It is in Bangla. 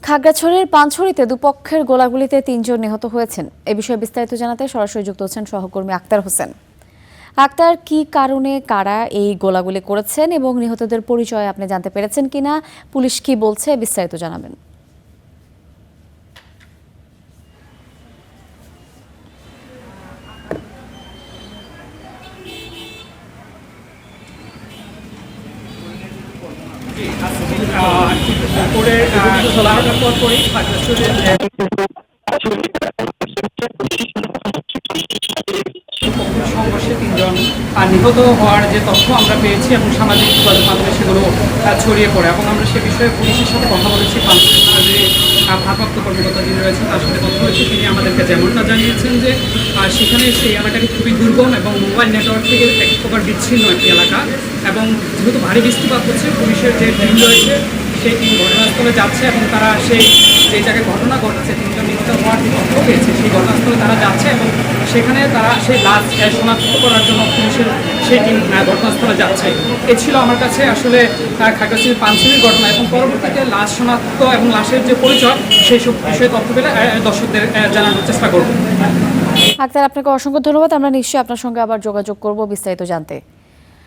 খাগড়াছড়ির পানছড়িতে দুপক্ষের গোলাগুলিতে ৩ জন নিহত হয়েছেন। এ বিষয়ে বিস্তারিত জানাতে সরাসরি যুক্ত হচ্ছেন সহকর্মী আক্তার হোসেন। আক্তার, কি কারণে কারা এই গোলাগুলি করেছেন এবং নিহতদের পরিচয় আপনি জানতে পেরেছেন কিনা, পুলিশ কি বলছে, বিস্তারিত জানাবেন। সংঘর্ষে ৩ জন নিহত হওয়ার যে তথ্য আমরা পেয়েছি এবং সামাজিক যোগাযোগ মাধ্যমে সেগুলো ছড়িয়ে পড়ে, এবং আমরা সে বিষয়ে পুলিশের সাথে কথা বলেছি। যে ভারপ্রাপ্ত কর্মকর্তা যিনি রয়েছেন তার সাথে কথা বলেছি। তিনি আমাদেরকে যেমনটা জানিয়েছেন যে সেখানে সেই এলাকাটি খুবই দুর্গম এবং মোবাইল নেটওয়ার্ক থেকে এক প্রকার বিচ্ছিন্ন একটি এলাকা, এবং যেহেতু ভারী বৃষ্টিপাত হচ্ছে, পুলিশের যে টিম রয়েছে সেই টিম ঘটনাস্থলে যাচ্ছে এবং তারা সেই যে জায়গায় ঘটনা ঘটেছে ৩ জন নিহত হওয়ার যে তথ্য পেয়েছে সেই ঘটনাস্থলে তারা যাচ্ছে এবং সেখানে তারা সেই লাশ শনাক্ত করার জন্য পুলিশের সেই টিম ঘটনাস্থলে যাচ্ছে। এ ছিল আমার কাছে আসলে খাগড়াছড়ির পানছড়ির ঘটনা, এবং পরবর্তীতে লাশ শনাক্ত এবং লাশের যে পরিচয় সেই সব বিষয়ে তথ্য পেলে দর্শকদের জানানোর চেষ্টা করব। আক্তার, আপনাকে অসংখ্য ধন্যবাদ। আমরা নিশ্চয়ই আপনার সঙ্গে আবার যোগাযোগ করব বিস্তারিত জানতে।